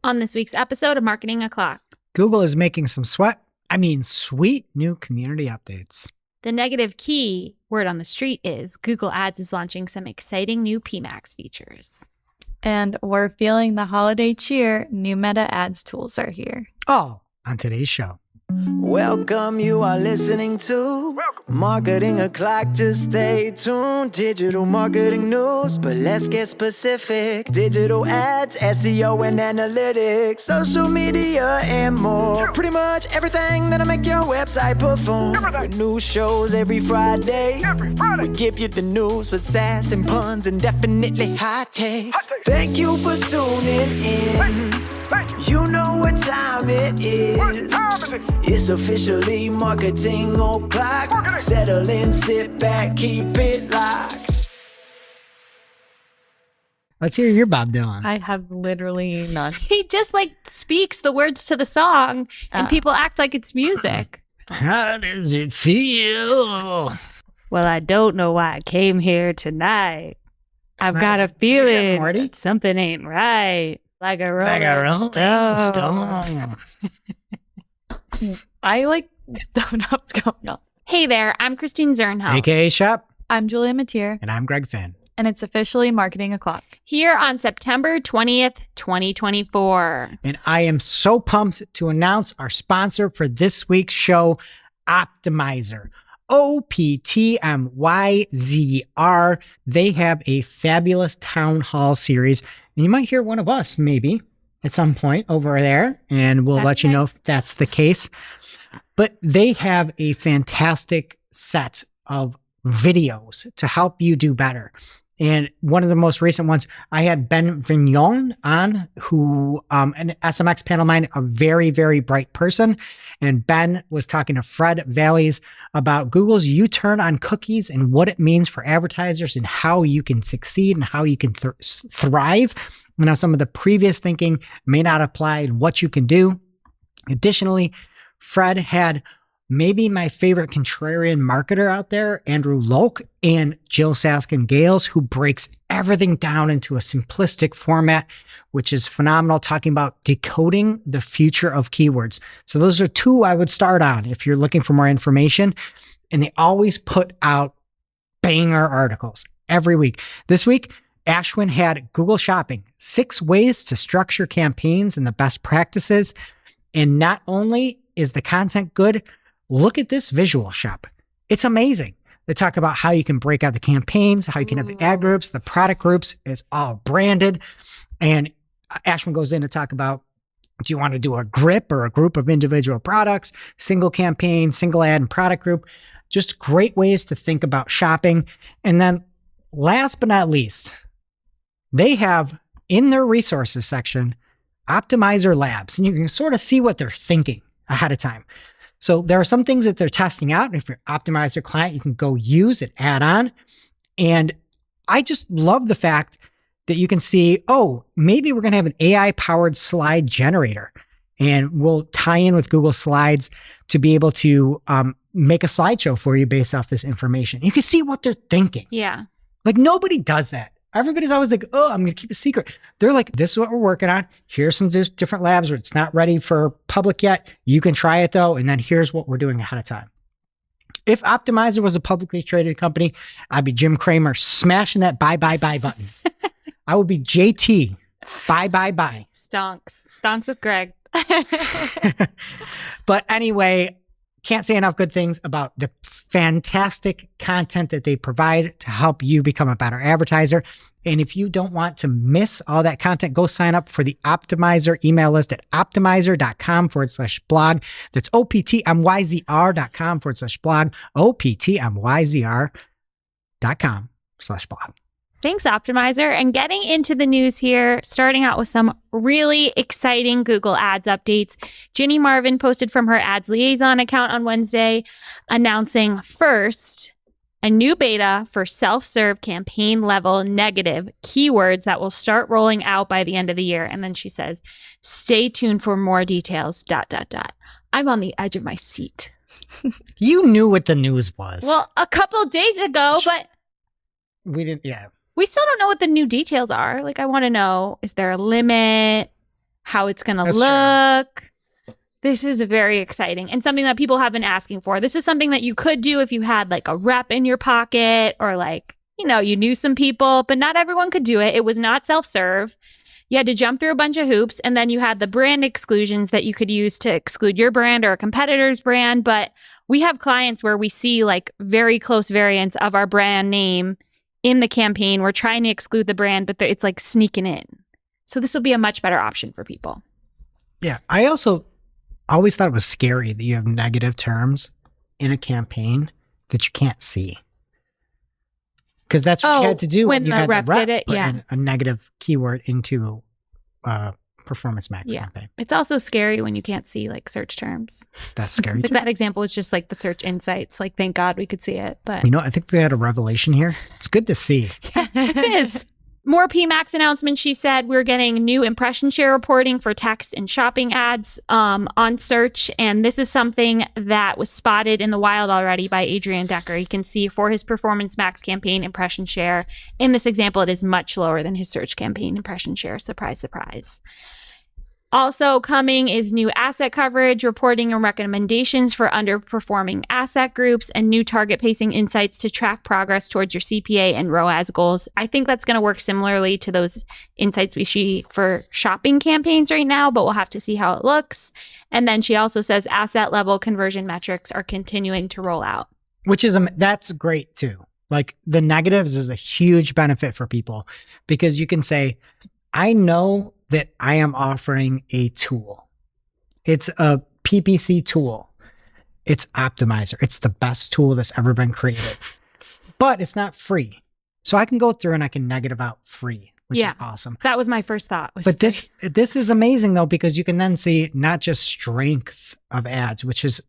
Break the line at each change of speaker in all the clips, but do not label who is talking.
On this week's episode of Marketing O'Clock,
Google is making some sweet new community updates.
The negative key word on the street is Google Ads is launching some exciting new PMAX features.
And we're feeling the holiday cheer. New Meta Ads tools are here.
All on today's show.
Welcome, you are listening to Marketing O'Clock. Just stay tuned. Digital marketing news, but let's get specific. Digital ads, SEO and analytics, social media and more. Pretty much everything that'll make your website perform. With new shows every Friday. We give you the news with sass and puns and definitely hot takes. Thank you for tuning in. You know what time it is. It's officially Marketing O'Clock. Settle in, sit back, keep it locked.
Let's hear your Bob Dylan.
I have literally none.
He just speaks the words to the song and people act like it's music.
How does it feel?
Well, I don't know why I came here tonight. I've got a feeling that something ain't right. Like a rolling stone.
I don't know what's going on.
Hey there, I'm Christine Zernheld.
AKA Shop.
I'm Julia Matier.
And I'm Greg Finn.
And it's officially Marketing O'Clock.
Here on September 20th, 2024.
And I am so pumped to announce our sponsor for this week's show, Optimizer. OPTMYZR. They have a fabulous town hall series. And you might hear one of us, maybe, at some point over there. And we'll let you know if that's the case. But they have a fantastic set of videos to help you do better. And one of the most recent ones, I had Ben Vignon on, who, an SMX panel mind, a very, very bright person. And Ben was talking to Fred Valleys about Google's U-turn on cookies and what it means for advertisers and how you can succeed and how you can thrive. And how some of the previous thinking may not apply and what you can do. Additionally, Fred had maybe my favorite contrarian marketer out there, Andrew Loke, and Jill Saskin-Gales, who breaks everything down into a simplistic format, which is phenomenal, talking about decoding the future of keywords. So those are two I would start on if you're looking for more information. And they always put out banger articles every week. This week, Ashwin had Google Shopping, 6 ways to structure campaigns and the best practices. And not only is the content good, look at this visual shop. It's amazing. They talk about how you can break out the campaigns, how you can have the ad groups, the product groups. It's all branded. And Ashwin goes in to talk about, do you want to do a grip or a group of individual products, single campaign, single ad and product group? Just great ways to think about shopping. And then last but not least, they have in their resources section, Optimizer Labs, and you can sort of see what they're thinking ahead of time. So there are some things that they're testing out. And if you're an Optimizer client, you can go use and add on. And I just love the fact that you can see, oh, maybe we're going to have an AI-powered slide generator. And we'll tie in with Google Slides to be able to make a slideshow for you based off this information. You can see what they're thinking.
Yeah.
Nobody does that. Everybody's always like, oh, I'm going to keep a secret. They're like, this is what we're working on. Here's some different labs where it's not ready for public yet. You can try it though. And then here's what we're doing ahead of time. If Optimizer was a publicly traded company, I'd be Jim Cramer smashing that buy button. I would be JT, buy.
Stonks with Greg.
But anyway, can't say enough good things about the fantastic content that they provide to help you become a better advertiser. And if you don't want to miss all that content, go sign up for the Optimizer email list at optimizer.com/blog. That's optmyzr.com/blog, optmyzr.com/blog.
Thanks, Optimizer. And getting into the news here, starting out with some really exciting Google Ads updates. Ginny Marvin posted from her Ads Liaison account on Wednesday, announcing first, a new beta for self-serve campaign level negative keywords that will start rolling out by the end of the year. And then she says, stay tuned for more details, ... I'm on the edge of my seat.
You knew what the news was.
Well, a couple of days ago, but
we didn't, yeah.
We still don't know what the new details are. I want to know, is there a limit? how it's going to
That's
look. This is very exciting and something that people have been asking for. This is something that you could do if you had like a rep in your pocket or like, you know, you knew some people, but not everyone could do it. It was not self-serve. You had to jump through a bunch of hoops, and then you had the brand exclusions that you could use to exclude your brand or a competitor's brand. But we have clients where we see like very close variants of our brand name in the campaign. We're trying to exclude the brand, but it's like sneaking in. So this will be a much better option for people.
Yeah. I also always thought it was scary that you have negative terms in a campaign that you can't see. Because that's what you had to do
when
you
the
had
rep did it.
put
Yeah.
in a negative keyword into Performance Max campaign.
It's also scary when you can't see like search terms.
That's scary
Like
too.
that example was just like the search insights. Like, thank God we could see it. But
You know, I think we had a revelation here. It's good to see.
it is. More PMAX announcements. She said we're getting new impression share reporting for text and shopping ads on search. And this is something that was spotted in the wild already by Adrian Decker. You can see for his Performance Max campaign impression share. In this example, it is much lower than his search campaign impression share. Surprise, surprise. Also coming is new asset coverage, reporting and recommendations for underperforming asset groups, and new target pacing insights to track progress towards your CPA and ROAS goals. I think that's going to work similarly to those insights we see for shopping campaigns right now, but we'll have to see how it looks. And then she also says asset level conversion metrics are continuing to roll out.
Which is, that's great too. Like the negatives is a huge benefit for people because you can say, I know that I am offering a tool. It's a PPC tool. It's Optimizer. It's the best tool that's ever been created, but it's not free. So I can go through and I can negative out free, which is awesome.
That was my first thought.
But this is amazing though, because you can then see not just strength of ads, which is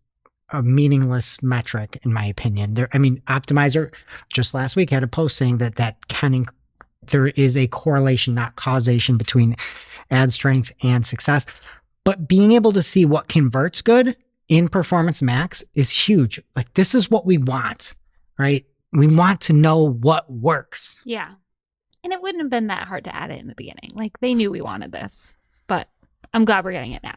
a meaningless metric in my opinion. Optimizer just last week had a post saying that there is a correlation, not causation, between ad strength and success. But being able to see what converts good in Performance Max is huge. Like this is what we want, right? We want to know what works.
Yeah. And it wouldn't have been that hard to add it in the beginning. Like they knew we wanted this, but I'm glad we're getting it now.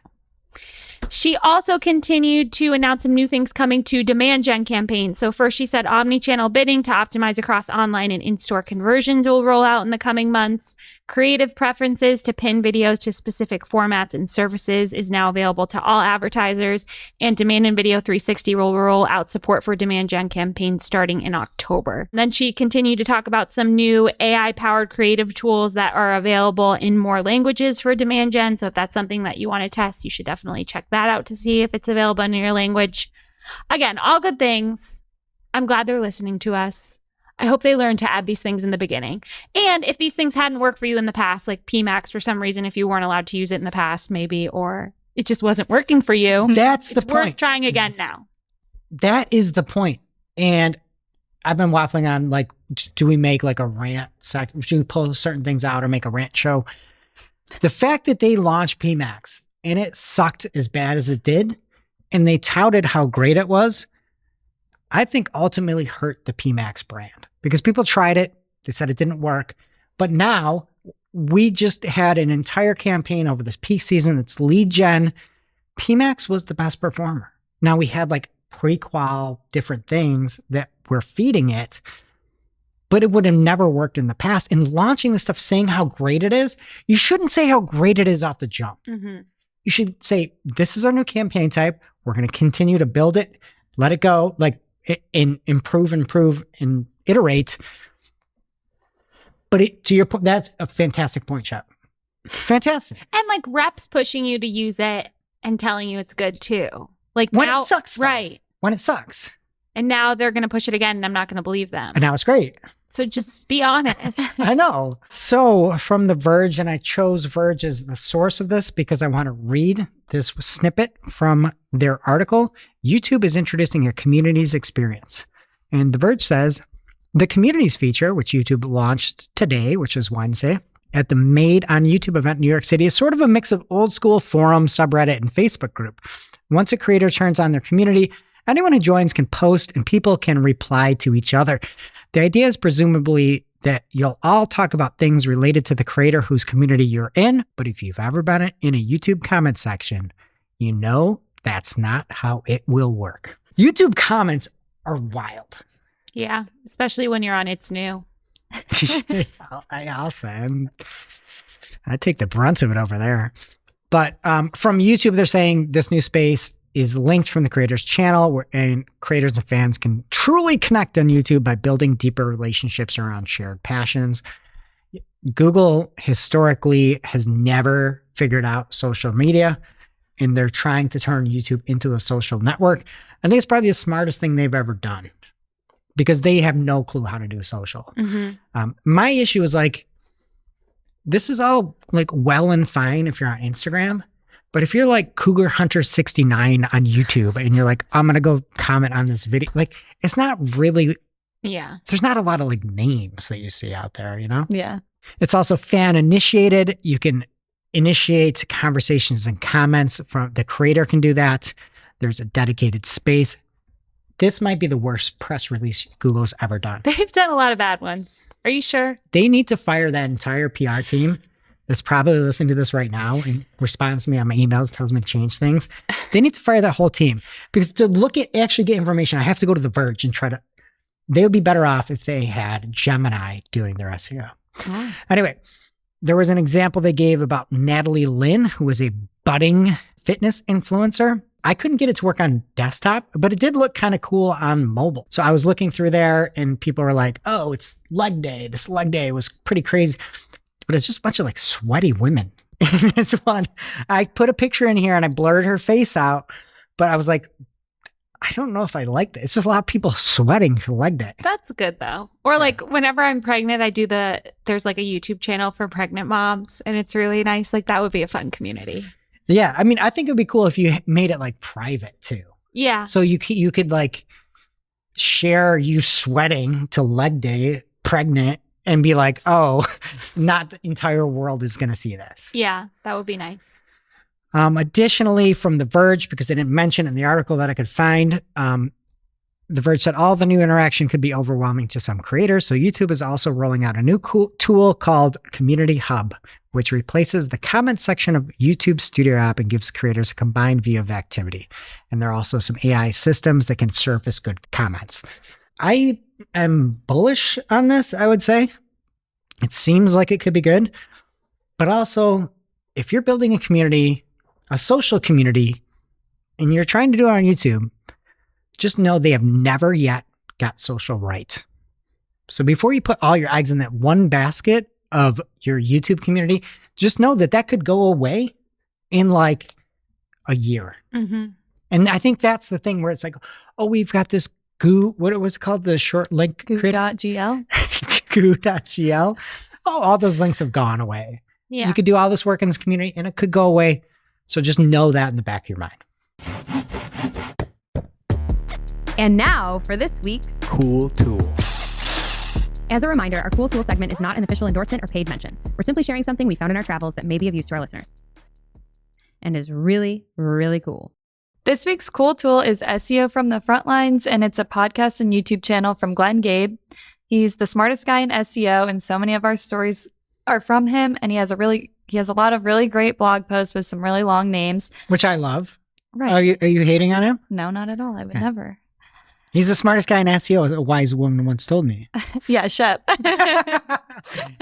She also continued to announce some new things coming to demand gen campaigns. So first she said omni-channel bidding to optimize across online and in-store conversions will roll out in the coming months. Creative preferences to pin videos to specific formats and services is now available to all advertisers. And Demand and Video 360 will roll out support for demand gen campaigns starting in October. And then she continued to talk about some new AI-powered creative tools that are available in more languages for demand gen. So if that's something that you want to test, you should definitely check that out to see if it's available in your language. Again, all good things. I'm glad they're listening to us. I hope they learned to add these things in the beginning. And if these things hadn't worked for you in the past, like PMAX for some reason, if you weren't allowed to use it in the past, maybe, or it just wasn't working for you,
That's the
it's worth
point.
trying again now.
That is the point. And I've been waffling on like, do we make like a rant section? Should we pull certain things out or make a rant show? The fact that they launched PMAX and it sucked as bad as it did, and they touted how great it was, I think ultimately hurt the PMAX brand because people tried it. They said it didn't work. But now we just had an entire campaign over this peak season. It's lead gen. PMAX was the best performer. Now we had like pre-qual different things that we're feeding it, but it would have never worked in the past. And launching this stuff, saying how great it is, you shouldn't say how great it is off the jump.
Mm-hmm.
You should say, this is our new campaign type. We're going to continue to build it, let it go, like and improve, and iterate. But to your point, that's a fantastic point, Shep. Fantastic.
And like reps pushing you to use it and telling you it's good too. Like
When
now,
it sucks, though.
right?
When it sucks.
And now they're going to push it again, and I'm not going to believe them.
And now it's great.
So just be honest.
I know. So from The Verge, and I chose Verge as the source of this because I want to read this snippet from their article. YouTube is introducing a communities experience. And The Verge says, the communities feature, which YouTube launched today, which is Wednesday, at the Made on YouTube event in New York City, is sort of a mix of old school forum, subreddit, and Facebook group. Once a creator turns on their community, anyone who joins can post and people can reply to each other. The idea is presumably that you'll all talk about things related to the creator whose community you're in, but if you've ever been in a YouTube comment section, you know that's not how it will work. YouTube comments are wild.
Yeah, especially when you're on It's New.
I'll say I take the brunt of it over there. But from YouTube, they're saying this new space is linked from the creator's channel, and creators and fans can truly connect on YouTube by building deeper relationships around shared passions. Google historically has never figured out social media, and they're trying to turn YouTube into a social network. I think it's probably the smartest thing they've ever done because they have no clue how to do social. My issue is like, this is all like well and fine if you're on Instagram, but if you're like Cougar Hunter 69 on YouTube and you're like, I'm going to go comment on this video, like it's not really, there's not a lot of like names that you see out there, you know?
Yeah.
It's also fan initiated. You can initiate conversations and comments from the creator can do that. There's a dedicated space. This might be the worst press release Google's ever done.
They've done a lot of bad ones. Are you sure?
They need to fire that entire PR team that's probably listening to this right now and responds to me on my emails, tells me to change things. They need to fire that whole team because to look at actually get information, I have to go to The Verge and try to, they would be better off if they had Gemini doing their SEO.
Oh.
Anyway, there was an example they gave about Natalie Lynn, who was a budding fitness influencer. I couldn't get it to work on desktop, but it did look kind of cool on mobile. So I was looking through there and people were like, oh, it's leg day. This leg day was pretty crazy. But it's just a bunch of like sweaty women in this one. I put a picture in here and I blurred her face out, but I was like, I don't know if I like that. It's just a lot of people sweating to leg day.
That's good though. Or like whenever I'm pregnant, I do there's like a YouTube channel for pregnant moms and it's really nice. Like that would be a fun community.
Yeah. I mean, I think it'd be cool if you made it like private too.
Yeah.
So you could like share you sweating to leg day pregnant and be like, oh, not the entire world is going to see this.
Yeah, that would be nice.
Additionally, from The Verge, because they didn't mention in the article that I could find, The Verge said all the new interaction could be overwhelming to some creators. So YouTube is also rolling out a new cool tool called Community Hub, which replaces the comment section of YouTube Studio app and gives creators a combined view of activity. And there are also some AI systems that can surface good comments. I am bullish on this, I would say. It seems like it could be good. But also, if you're building a community, a social community, and you're trying to do it on YouTube, just know they have never yet got social right. So before you put all your eggs in that one basket of your YouTube community, just know that that could go away in like a year.
Mm-hmm.
And I think that's the thing where it's like, oh, we've got this goo, what it was called, the short link.
Goo.gl.
Goo.gl. Oh, all those links have gone away.
Yeah.
You could do all this work in this community and it could go away. So just know that in the back of your mind.
And now for this week's
Cool Tool.
As a reminder, our Cool Tool segment is not an official endorsement or paid mention. We're simply sharing something we found in our travels that may be of use to our listeners. And is really, really cool.
This week's Cool Tool is SEO from the Front Lines, and it's a podcast and YouTube channel from Glenn Gabe. He's the smartest guy in SEO, and so many of our stories are from him, and he has a lot of really great blog posts with some really long names.
Which I love.
Right.
Are you hating on him?
No, not at all. I would
Yeah.
never.
He's the smartest guy in SEO, as a wise woman once told me.
Yeah, Shep.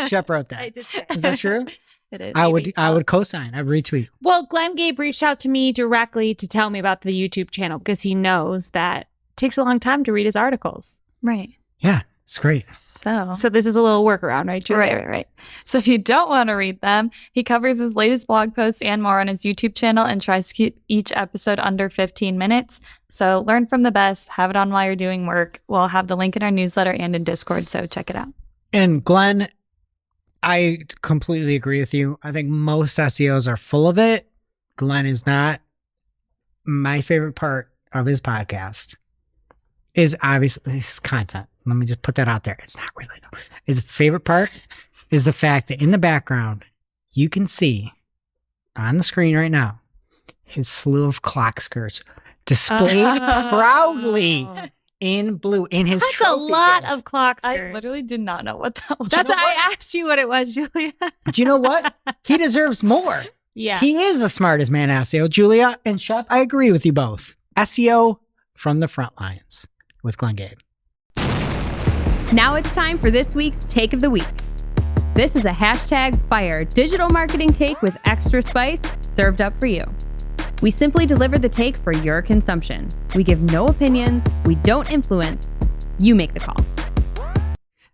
Shep wrote that.
I did say.
Is that true?
It is.
I would co-sign. I'd retweet.
Well, Glenn Gabe reached out to me directly to tell me about the YouTube channel because he knows that it takes a long time to read his articles.
Right.
Yeah, it's great.
So this is a little workaround, right, Julie?
Right. So if you don't want to read them, he covers his latest blog posts and more on his YouTube channel and tries to keep each episode under 15 minutes. So learn from the best, have it on while you're doing work. We'll have the link in our newsletter and in Discord, so check it out.
And Glenn, I completely agree with you. I think most SEOs are full of it. Glenn is not. My favorite part of his podcast is obviously his content. Let me just put that out there. It's not really though. His favorite part is the fact that in the background, you can see on the screen right now, his slew of clock skirts displayed proudly in blue in his
That's a
trophy
lot
case.
of clock
I
skirts.
literally did not know what that was.
That's
you know
why I
what?
asked you what it was, Julia.
Do you know what? He deserves more.
Yeah.
He is the smartest man SEO. Julia and Shep, I agree with you both. SEO from the front lines with Glenn Gabe.
Now it's time for this week's Take of the Week. This is a #fire digital marketing take with extra spice served up for you. We simply deliver the take for your consumption. We give no opinions. We don't influence. You make the call.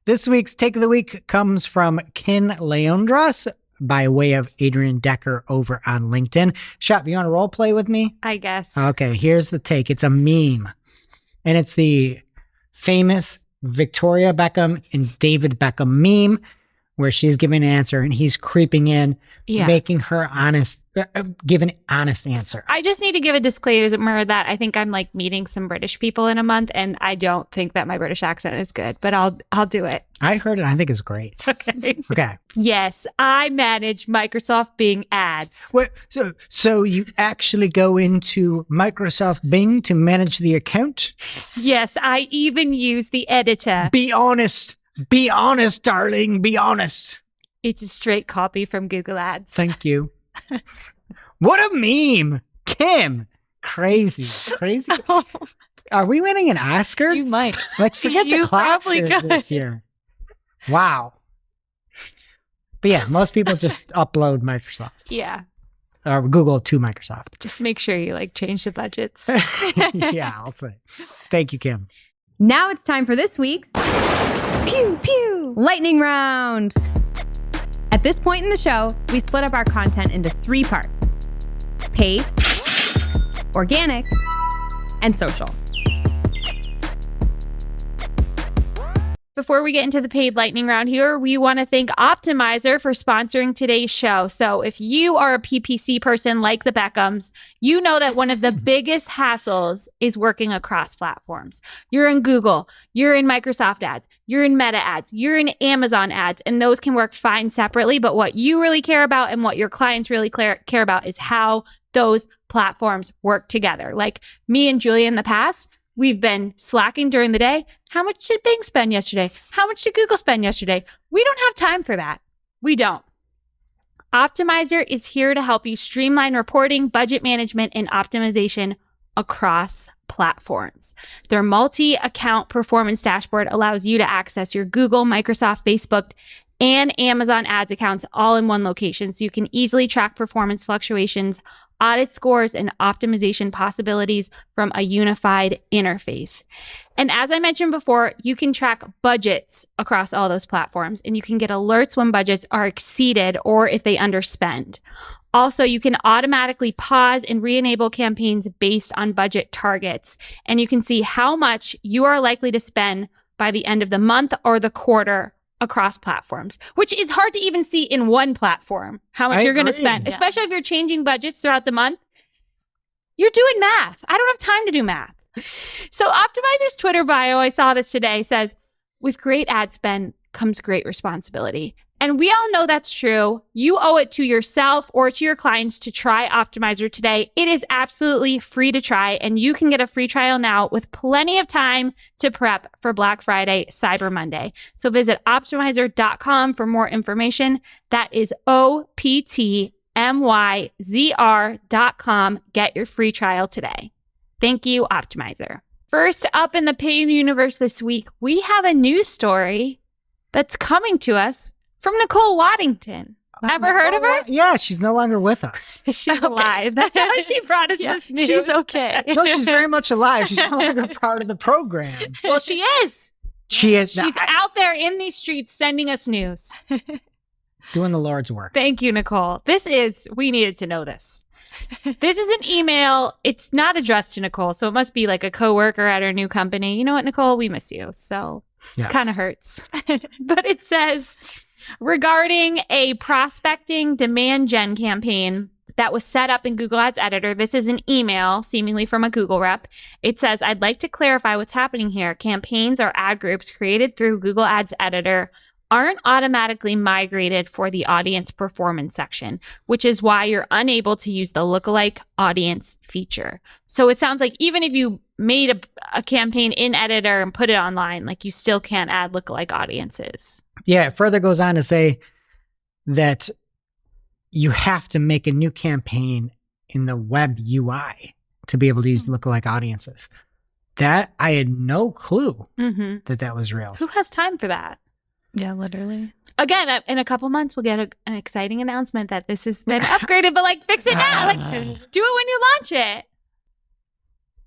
This week's Take of the Week comes from Ken Leondras by way of Adrian Decker over on LinkedIn. Shep, you want to role play with me?
I guess.
Okay, here's the take. It's a meme. And it's the famous Victoria Beckham and David Beckham meme where she's giving an answer and he's creeping in, making her give an honest answer.
I just need to give a disclaimer that I think I'm like meeting some British people in a month, and I don't think that my British accent is good, but I'll do it.
I heard it. I think it's great.
Okay.
Okay.
Yes, I manage Microsoft Bing ads.
What? So you actually go into Microsoft Bing to manage the account?
Yes, I even use the editor.
Be honest. Be honest, darling. Be honest.
It's a straight copy from Google Ads.
Thank you. What a meme. Kim. Crazy. Crazy. Are we winning an Oscar?
You might.
Like, forget
You
the class
probably could.
this year. Wow. But yeah, most people just upload Microsoft
Yeah,
or Google to Microsoft.
just make sure you like change the budgets.
Yeah, I'll say. Thank you, Kim.
Now it's time for this week's Pew Pew Lightning Round. At this point in the show, we split up our content into 3 parts: paid, organic, and social.
Before we get into the paid lightning round here, we want to thank Optimizer for sponsoring today's show. So if you are a PPC person like the Beckhams, you know that one of the biggest hassles is working across platforms. You're in Google, you're in Microsoft ads, you're in Meta ads, you're in Amazon ads, and those can work fine separately. But what you really care about and what your clients really care about is how those platforms work together. Like me and Julia in the past, we've been slacking during the day. How much did Bing spend yesterday? How much did Google spend yesterday? We don't have time for that. We don't. Optimizer is here to help you streamline reporting, budget management, and optimization across platforms. Their multi-account performance dashboard allows you to access your Google, Microsoft, Facebook, and Amazon ads accounts all in one location, so you can easily track performance fluctuations, audit scores, and optimization possibilities from a unified interface. And as I mentioned before, you can track budgets across all those platforms, and you can get alerts when budgets are exceeded or if they underspend. Also, you can automatically pause and re-enable campaigns based on budget targets, and you can see how much you are likely to spend by the end of the month or the quarter across platforms, which is hard to even see in one platform, how much you're going to spend, especially if you're changing budgets throughout the month. You're doing math. I don't have time to do math. So Optimizer's Twitter bio, I saw this today, says, with great ad spend comes great responsibility. And we all know that's true. You owe it to yourself or to your clients to try Optimizer today. It is absolutely free to try, and you can get a free trial now with plenty of time to prep for Black Friday, Cyber Monday. So visit optimizer.com for more information. That is OPTMYZR.com. Get your free trial today. Thank you, Optimizer. First up in the paid universe this week, we have a news story that's coming to us from Nicole Waddington. Ever heard of her?
Yeah, she's no longer with us.
She's alive. That's how she brought us this news.
She's okay.
No, she's very much alive. She's no longer part of the program.
Well, she is.
She is.
She's out there in these streets sending us news.
Doing the Lord's work.
Thank you, Nicole. We needed to know this. This is an email. It's not addressed to Nicole, so it must be like a coworker at her new company. You know what, Nicole? We miss you. So
Yes.
it kind of hurts. But it says, regarding a prospecting demand gen campaign that was set up in Google Ads Editor. This is an email, seemingly from a Google rep. It says, I'd like to clarify what's happening here. Campaigns are ad groups created through Google Ads Editor aren't automatically migrated for the audience performance section, which is why you're unable to use the lookalike audience feature. So it sounds like even if you made a campaign in editor and put it online, like you still can't add lookalike audiences.
Yeah, it further goes on to say that you have to make a new campaign in the web UI to be able to use lookalike audiences. That I had no clue that was real.
Who has time for that?
Yeah, literally.
Again, in a couple months, we'll get an exciting announcement that this has been upgraded, but like fix it now. Like do it when you launch it.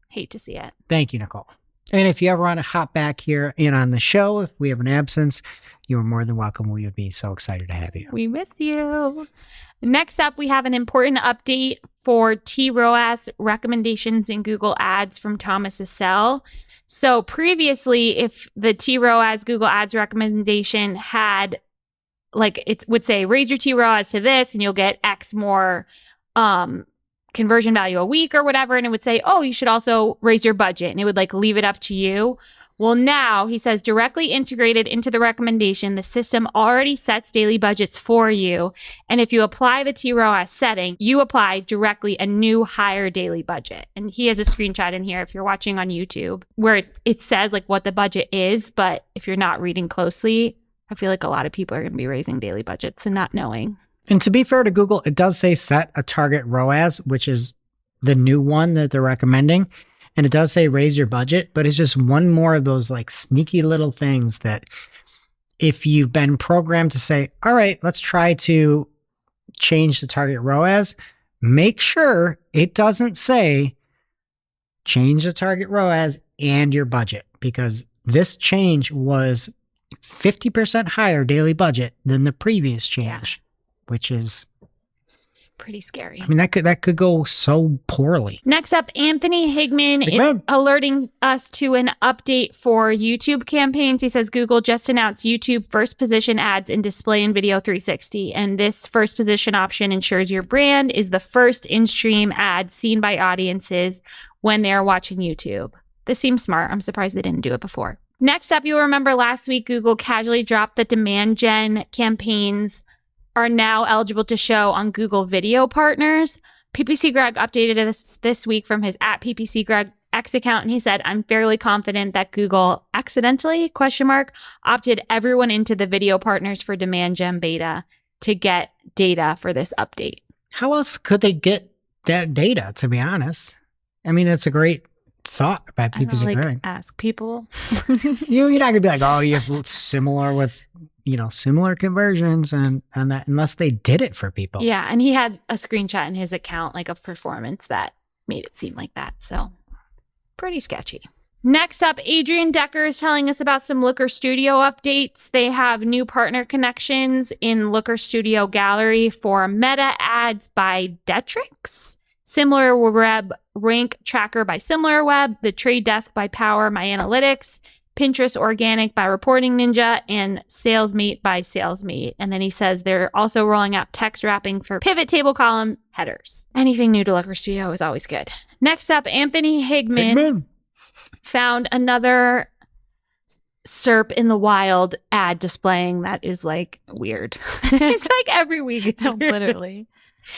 Hate to see it.
Thank you, Nicole. And if you ever want to hop back here in on the show, if we have an absence, you are more than welcome. We would be so excited to have you.
We miss you. Next up, we have an important update for TROAS recommendations in Google Ads from Thomas Assell. So previously, if the TROAS Google Ads recommendation had, like, it would say, raise your TROAS to this and you'll get X more conversion value a week or whatever. And it would say, oh, you should also raise your budget. And it would like leave it up to you. Well, now he says directly integrated into the recommendation, the system already sets daily budgets for you. And if you apply the TROAS setting, you apply directly a new higher daily budget. And he has a screenshot in here if you're watching on YouTube where it says like what the budget is. But if you're not reading closely, I feel like a lot of people are going to be raising daily budgets and not knowing.
And to be fair to Google, it does say set a target ROAS, which is the new one that they're recommending. And it does say raise your budget, but it's just one more of those like sneaky little things that if you've been programmed to say, all right, let's try to change the target ROAS, make sure it doesn't say change the target ROAS and your budget, because this change was 50% higher daily budget than the previous change, which is
pretty scary.
I mean, that could go so poorly.
Next up, Anthony Higman is alerting us to an update for YouTube campaigns. He says Google just announced YouTube first position ads in display and video 360. And this first position option ensures your brand is the first in-stream ad seen by audiences when they're watching YouTube. This seems smart. I'm surprised they didn't do it before. Next up, you'll remember last week, Google casually dropped that demand gen campaigns are now eligible to show on Google Video Partners. PPC Greg updated this week from his @PPC Greg X account, and he said, I'm fairly confident that Google accidentally, opted everyone into the Video Partners for Demand Gen beta to get data for this update.
How else could they get that data, to be honest? I mean, it's a great thought by PPC Greg.
Ask people.
You're not going to be like, oh, you have similar with... similar conversions and that, unless they did it for people.
Yeah, and he had a screenshot in his account, like of performance that made it seem like that. So pretty sketchy. Next up, Adrian Decker is telling us about some Looker Studio updates. They have new partner connections in Looker Studio Gallery for Meta Ads by Detrix, SimilarWeb Rank Tracker by SimilarWeb, The Trade Desk by Power My Analytics, Pinterest Organic by Reporting Ninja, and SalesMate by SalesMate. And then he says they're also rolling out text wrapping for pivot table column headers. Anything new to Looker Studio is always good. Next up, Anthony Higman found another SERP in the wild ad displaying that is like weird. It's like every week. It's
literally.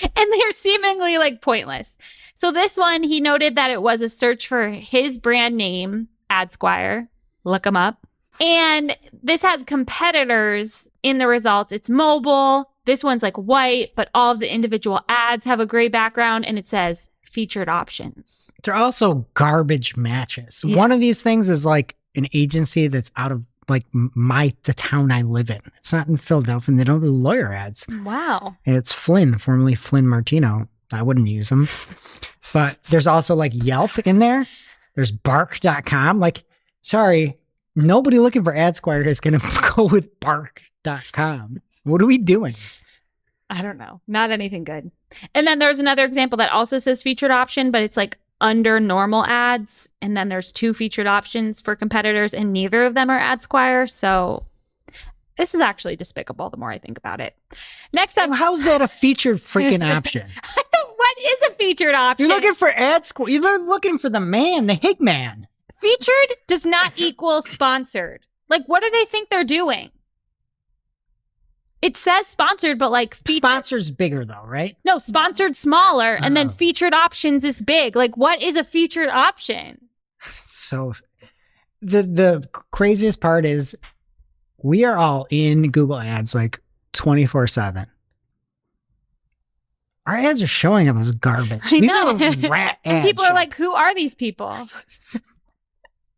And they're seemingly like pointless. So this one, he noted that it was a search for his brand name, AdSquire. Look them up. And this has competitors in the results. It's mobile. This one's like white, but all of the individual ads have a gray background and it says featured options.
They're also garbage matches. Yeah. One of these things is like an agency that's out of like the town I live in. It's not in Philadelphia and they don't do lawyer ads.
Wow.
It's Flynn, formerly Flynn Martino. I wouldn't use them. But there's also like Yelp in there. There's bark.com. Like, sorry, nobody looking for AdSquire is going to go with bark.com. What are we doing?
I don't know. Not anything good. And then there's another example that also says featured option, but it's like under normal ads. And then there's two featured options for competitors and neither of them are AdSquire. So this is actually despicable the more I think about it. Next up.
How's that a featured freaking option?
What is a featured option?
You're looking for AdSquire. You're looking for the man, the Higman.
Featured does not equal sponsored. Like, what do they think they're doing? It says sponsored, but like
Sponsored's bigger though, right?
No, sponsored smaller, and then
Oh.
featured options is big. Like, what is a featured option?
So the craziest part is we are all in Google Ads like 24/7. Our ads are showing up as garbage.
I
These
know.
are rat
And
ads.
people are like, who are these people?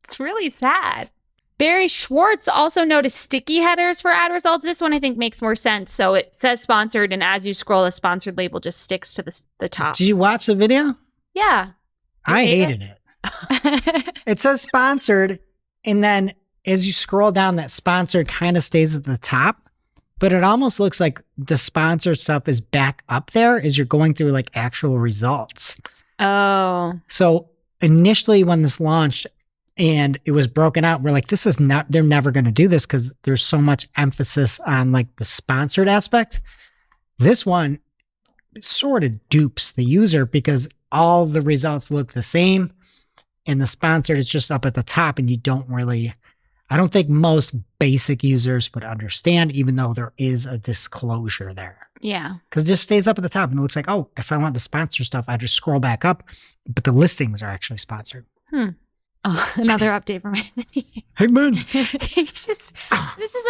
It's really sad. Barry Schwartz also noticed sticky headers for ad results. This one I think makes more sense. So it says sponsored, and as you scroll, the sponsored label just sticks to the top.
Did you watch the video?
Yeah.
I
hate
hated it. It says sponsored, and then as you scroll down, that sponsored kind of stays at the top, but it almost looks like the sponsored stuff is back up there as you're going through like actual results.
Oh.
So initially when this launched and it was broken out, we're like, this is not, they're never going to do this because there's so much emphasis on like the sponsored aspect. This one sort of dupes the user because all the results look the same and the sponsored is just up at the top, and you don't really, I don't think most basic users would understand, even though there is a disclosure there.
Yeah.
Because it just stays up at the top and it looks like, oh, if I want the sponsor stuff, I just scroll back up, but the listings are actually sponsored.
Oh, another update from Anthony.
Hey, man.
This is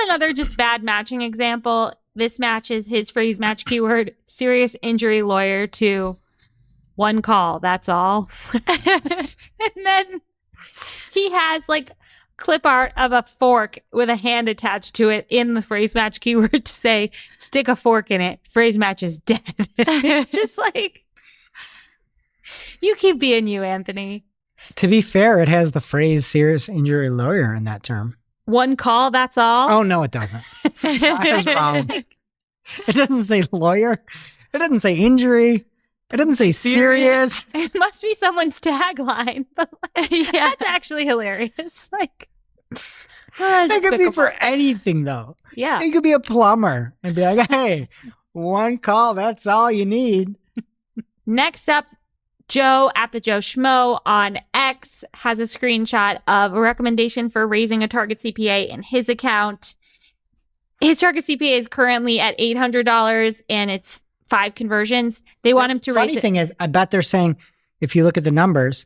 another just bad matching example. This matches his phrase match keyword, serious injury lawyer, to one call. That's all. And then he has like clip art of a fork with a hand attached to it in the phrase match keyword to say, stick a fork in it. Phrase match is dead. It's just like, you keep being you, Anthony.
To be fair, it has the phrase serious injury lawyer in that term.
One call, that's all.
Oh, no, it doesn't. I was wrong. It doesn't say lawyer. It doesn't say injury. It doesn't say serious.
It must be someone's tagline. But like, that's actually hilarious. Like,
It could be for anything, though.
Yeah.
You could be a plumber and be like, hey, one call, that's all you need.
Next up, Joe at the Joe Schmo on X has a screenshot of a recommendation for raising a target CPA in his account. His target CPA is currently at $800 and it's 5 conversions. They want him to raise it.
Funny thing is, I bet they're saying, if you look at the numbers,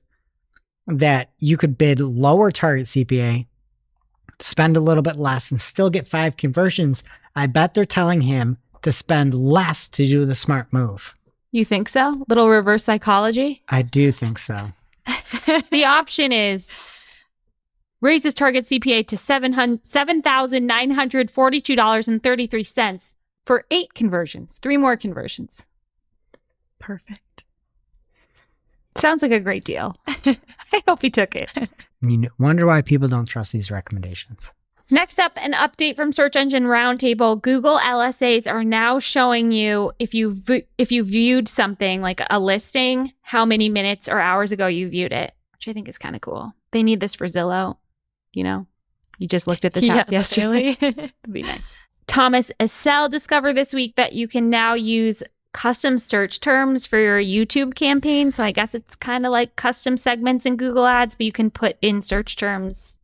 that you could bid lower target CPA, spend a little bit less, and still get 5 conversions. I bet they're telling him to spend less to do the smart move.
You think so? Little reverse psychology?
I do think so.
The option is raise his target CPA to $7,942.33 for 8 conversions, 3 more conversions. Perfect. Sounds like a great deal. I hope he took it.
You wonder why people don't trust these recommendations.
Next up, an update from Search Engine Roundtable. Google LSAs are now showing you if you viewed something like a listing, how many minutes or hours ago you viewed it, which I think is kind of cool. They need this for Zillow. You know, you just looked at this house yesterday. It'd be nice. Thomas Essel discovered this week that you can now use custom search terms for your YouTube campaign. So I guess it's kind of like custom segments in Google Ads, but you can put in search terms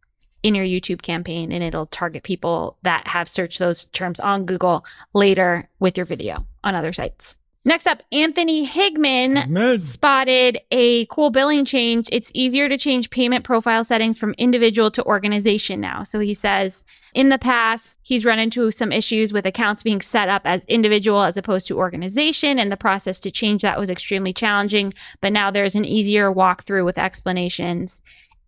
in your YouTube campaign and it'll target people that have searched those terms on Google later with your video on other sites. Next up, Anthony Higman spotted a cool billing change. It's easier to change payment profile settings from individual to organization now. So he says in the past, he's run into some issues with accounts being set up as individual as opposed to organization, and the process to change that was extremely challenging. But now there's an easier walkthrough with explanations.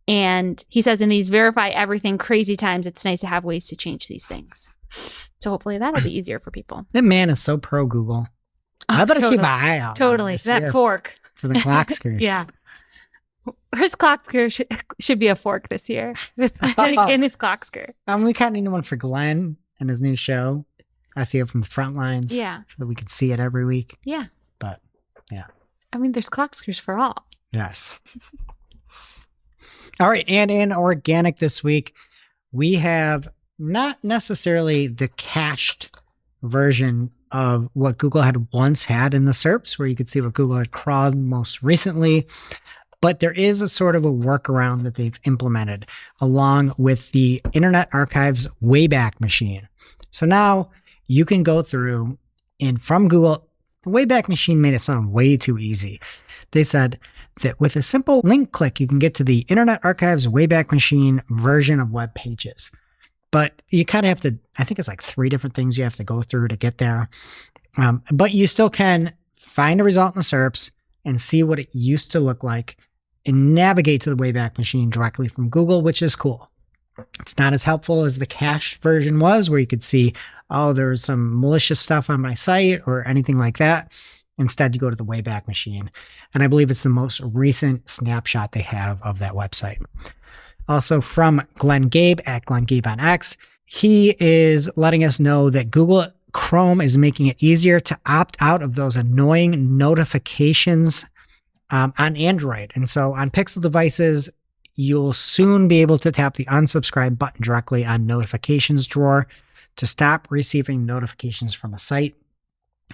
And he says in these verify everything crazy times, it's nice to have ways to change these things. So hopefully that'll be easier for people.
That man is so pro Google. I better keep my eye out.
Totally. That fork.
For the clock screws.
Yeah. His clock screw should be a fork this year. In his clock screw.
We kind of need one for Glenn and his new show. I see it from the front lines.
Yeah.
So that we can see it every week.
Yeah.
But, yeah.
I mean, there's clock screws for all.
Yes. All right. And in organic this week, we have not necessarily the cached version of what Google had once had in the SERPs, where you could see what Google had crawled most recently. But there is a sort of a workaround that they've implemented along with the Internet Archive's Wayback Machine. So now, you can go through and from Google, the Wayback Machine made it sound way too easy. They said that with a simple link click, you can get to the Internet Archive's Wayback Machine version of web pages. But you kind of have to, I think it's like 3 different things you have to go through to get there. But you still can find a result in the SERPs and see what it used to look like and navigate to the Wayback Machine directly from Google, which is cool. It's not as helpful as the cached version was, where you could see, oh, there was some malicious stuff on my site or anything like that. Instead, you go to the Wayback Machine. And I believe it's the most recent snapshot they have of that website. Also from Glenn Gabe at Glenn Gabe on X, he is letting us know that Google Chrome is making it easier to opt out of those annoying notifications on Android. And so on Pixel devices, you'll soon be able to tap the unsubscribe button directly on notifications drawer to stop receiving notifications from a site.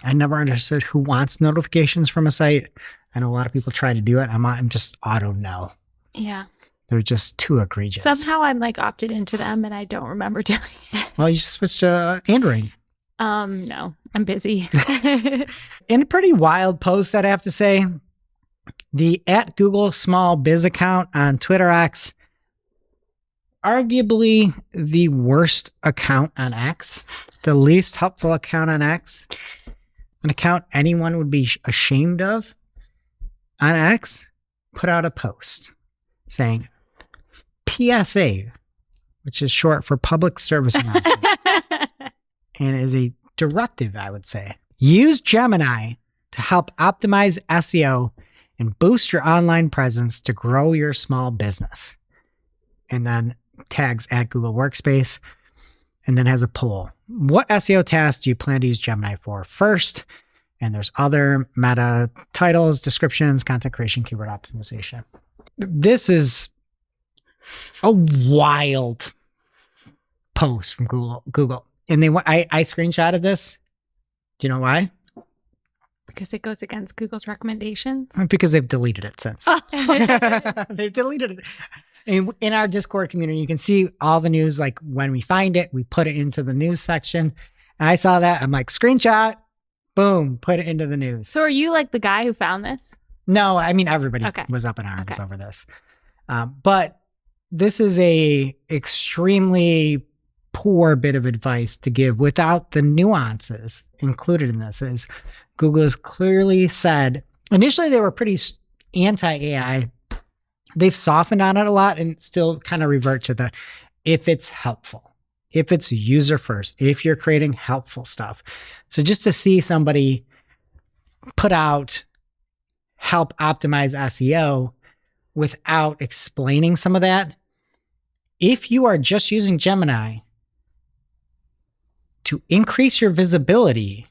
I never understood who wants notifications from a site. I know a lot of people try to do it. I'm just auto no.
Yeah.
They're just too egregious.
Somehow I'm like opted into them and I don't remember doing it.
Well, you should switch to Android.
No, I'm busy.
In a pretty wild post, I'd have to say, the @Google Small Biz account on Twitter X, arguably the worst account on X, the least helpful account on X, an account anyone would be ashamed of on X, put out a post saying, PSA, which is short for public service announcement, and is a directive, I would say. Use Gemini to help optimize SEO and boost your online presence to grow your small business. And then tags @Google Workspace, and then has a poll. What SEO tasks do you plan to use Gemini for first? And there's other meta titles, descriptions, content creation, keyword optimization. This is a wild post from Google. And I screenshotted this. Do you know why?
Because it goes against Google's recommendations.
Because they've deleted it since. They've deleted it. In our Discord community, you can see all the news. Like when we find it, we put it into the news section. And I saw that. I'm like, screenshot, boom, put it into the news.
So are you like the guy who found this?
No, I mean, everybody was up in arms over this. But this is a extremely poor bit of advice to give without the nuances included in this. Is Google has clearly said, initially they were pretty anti-AI. They've softened on it a lot and still kind of revert to the, if it's helpful, if it's user first, if you're creating helpful stuff. So just to see somebody put out help optimize SEO without explaining some of that, if you are just using Gemini to increase your visibility,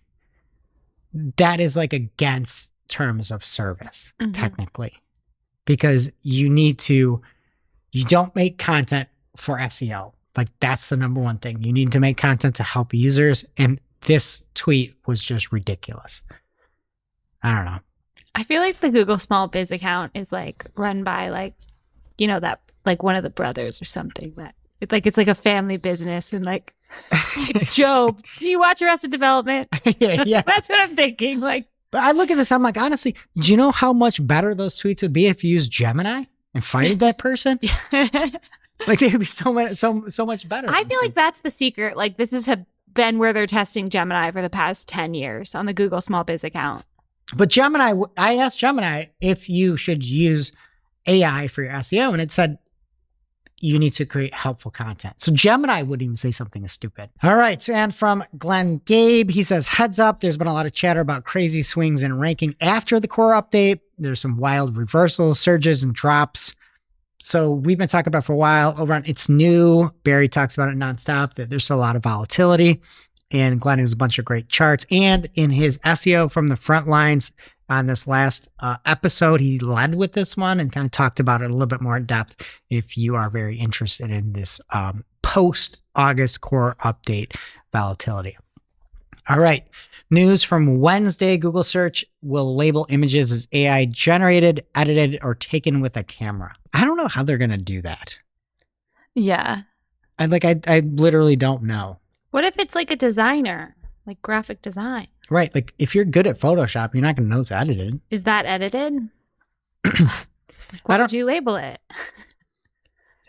that is like against terms of service, technically, because you don't make content for SEO. Like that's the number one thing. You need to make content to help users. And this tweet was just ridiculous. I don't know.
I feel like the Google Small Biz account is like run by like, you know, that like one of the brothers or something, that it's like a family business, and like it's Job. Do you watch Arrested Development?
Yeah.
That's what I'm thinking. Like,
but I look at this, I'm like, honestly, do you know how much better those tweets would be if you used Gemini and fired that person? Like they would be so much better.
I feel like that's the secret. Like this have been where they're testing Gemini for the past 10 years on the Google Small Biz account.
But Gemini, I asked Gemini if you should use AI for your SEO, and it said you need to create helpful content. So Gemini wouldn't even say something as stupid. All right. And from Glenn Gabe, he says, heads up, there's been a lot of chatter about crazy swings in ranking after the core update. There's some wild reversals, surges, and drops. So we've been talking about for a while over on It's New. Barry talks about it nonstop, that there's a lot of volatility. And Glenn has a bunch of great charts. And in his SEO from the front lines on this last episode, he led with this one and kind of talked about it a little bit more in depth if you are very interested in this post-August core update volatility. All right. News from Wednesday. Google search will label images as AI generated, edited, or taken with a camera. I don't know how they're going to do that.
Yeah.
I literally don't know.
What if it's like a designer? Like graphic design.
Right. Like if you're good at Photoshop, you're not going to know it's edited.
Is that edited? Like, what would you label it? I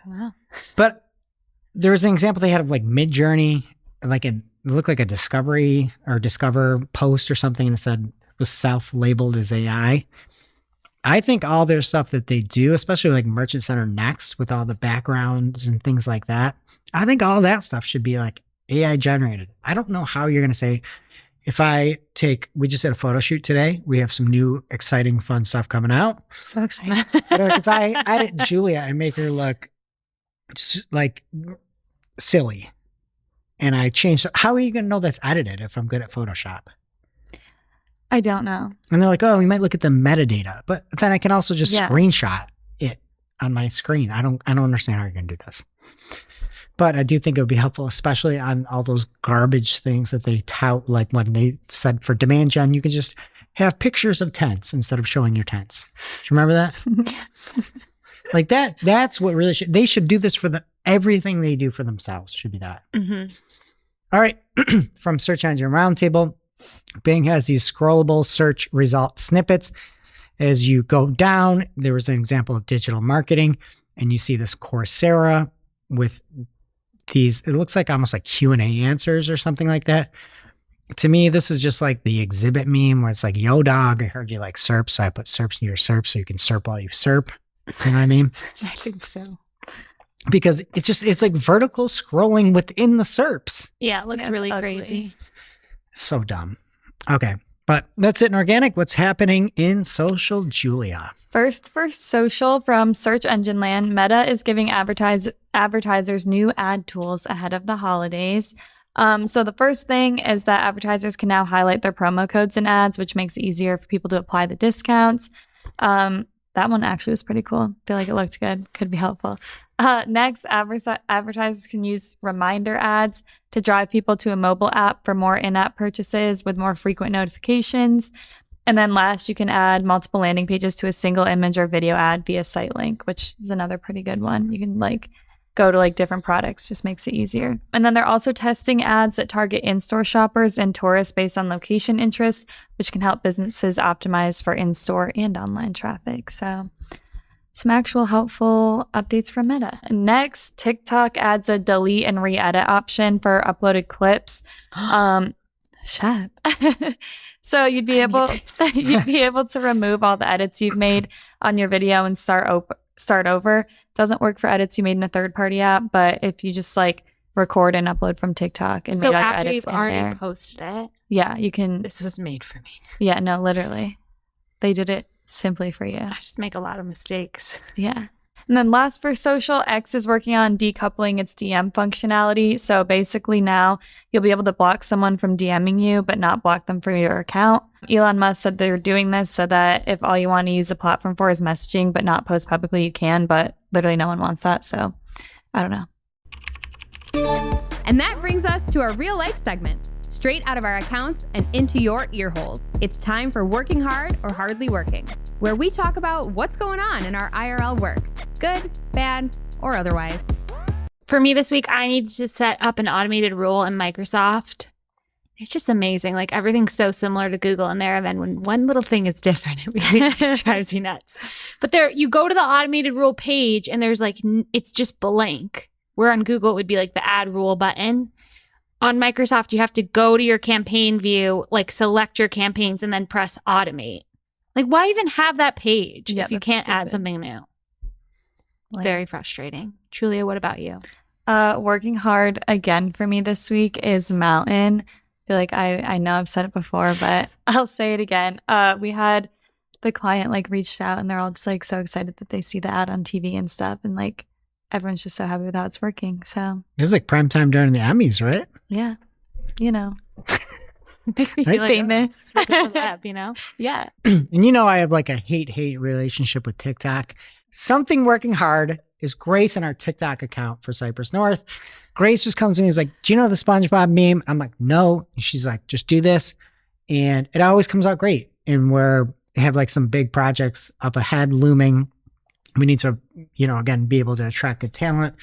don't know.
But there was an example they had of like Mid-Journey, like it looked like a discovery or discover post or something, and it said it was self-labeled as AI. I think all their stuff that they do, especially like Merchant Center Next with all the backgrounds and things like that, I think all that stuff should be like AI generated. I don't know how you're going to say, we just did a photo shoot today. We have some new, exciting, fun stuff coming out.
So excited.
But if I edit Julia and make her look like silly and I change, how are you going to know that's edited if I'm good at Photoshop?
I don't know.
And they're like, oh, we might look at the metadata, but then I can also just
Yeah.
screenshot it on my screen. I don't understand how you're going to do this. But I do think it would be helpful, especially on all those garbage things that they tout, like when they said for demand gen, you can just have pictures of tents instead of showing your tents. Do you remember that?
Yes.
Like that's what really they should do this for everything they do for themselves should be that.
Mm-hmm.
All right. From Search Engine Roundtable, Bing has these scrollable search result snippets. As you go down, there was an example of digital marketing, and you see this Coursera with these, it looks like almost like Q&A answers or something like that. To me, this is just like the exhibit meme where it's like, yo dog, I heard you like SERP, so I put SERPs in your SERP so you can SERP while you SERP. You know what I mean?
I think so.
Because it's like vertical scrolling within the SERPs.
Yeah, it looks
Yeah, it's
really
ugly.
crazy.
So dumb. Okay. But that's it in organic. What's happening in social, Julia?
First for social from Search Engine Land, Meta is giving advertisers new ad tools ahead of the holidays. So the first thing is that advertisers can now highlight their promo codes in ads, which makes it easier for people to apply the discounts. That one actually was pretty cool. I feel like it looked good. Could be helpful. Next, advertisers can use reminder ads to drive people to a mobile app for more in-app purchases with more frequent notifications. And then last, you can add multiple landing pages to a single image or video ad via site link, which is another pretty good one. You can like go to like different products, just makes it easier. And then they're also testing ads that target in-store shoppers and tourists based on location interests, which can help businesses optimize for in-store and online traffic. So some actual helpful updates from Meta. Next, TikTok adds a delete and re-edit option for uploaded clips. Shut up. So you'd be able to remove all the edits you've made on your video and start over. Doesn't work for edits you made in a third-party app, but if you just like record and upload from TikTok and
So
make
after
edits
you've
in
already
there,
posted it,
yeah, you can.
this was made for me.
Yeah, no, literally, they did it simply for you.
I just make a lot of mistakes.
Yeah. And then last for social, X is working on decoupling its DM functionality. So basically now you'll be able to block someone from DMing you, but not block them from your account. Elon Musk said they're doing this so that if all you want to use the platform for is messaging, but not post publicly, you can, but literally no one wants that. So I don't know.
And that brings us to our real life segment, straight out of our accounts and into your ear holes. It's time for Working Hard or Hardly Working, where we talk about what's going on in our IRL work, good, bad, or otherwise.
For me this week, I needed to set up an automated rule in Microsoft. It's just amazing. Like everything's so similar to Google in there. And then when one little thing is different, it really drives you nuts. But there, you go to the automated rule page and there's like, it's just blank. Where on Google, it would be like the add rule button. On Microsoft, you have to go to your campaign view, like select your campaigns and then press automate. Like why even have that page
Yeah,
if you
that's
can't add
stupid.
something new?
Like,
Very frustrating. Julia, what about you?
working hard again for me this week is Mountain. I feel like I know I've said it before, but I'll say it again. We had the client like reached out and they're all just like so excited that they see the ad on TV and stuff. And like everyone's just so happy with how it's working. So
This is like prime time during the Emmys, right?
yeah, you know,
It makes me
Nice.
feel like
famous.
I'm a celeb, you know?
Yeah.
And you know, I have like a hate relationship with TikTok. Something working hard is Grace in our TikTok account for Cypress North. Grace just comes to me and is like, do you know the SpongeBob meme? I'm like, no. And she's like, just do this. And it always comes out great. And we have like some big projects up ahead looming. We need to, you know, again, be able to attract good talent.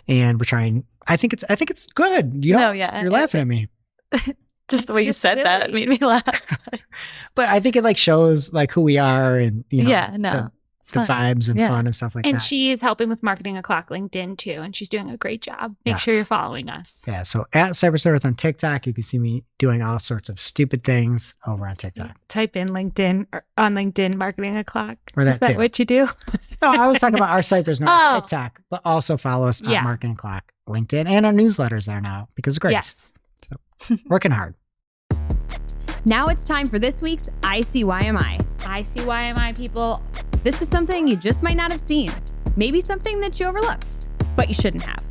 And we're trying, I think it's good. You know,
No, yeah.
you're laughing at me.
Just the way you
just
said that
silly.
made me laugh.
But I think it like shows like who we are and
Yeah, no,
the
fun.
vibes and
Yeah.
fun and stuff like
And
that.
she is helping with Marketing O'Clock LinkedIn too, and she's doing a great job. Make sure
Yes.
you're following us.
Yeah, so at Cypress Earth on TikTok, you can see me doing all sorts of stupid things over on TikTok.
Type in LinkedIn or on LinkedIn Marketing O'Clock.
Or
Is
that
that
too.
what you do?
No, I was talking about our Cypress North
Oh.
TikTok, but also follow us
Yeah.
on Marketing Clock, LinkedIn, and our newsletters there now because of Grace.
Yes.
Working hard.
Now it's time for this week's ICYMI.
ICYMI people.
This is something you just might not have seen. Maybe something that you overlooked, but you shouldn't have.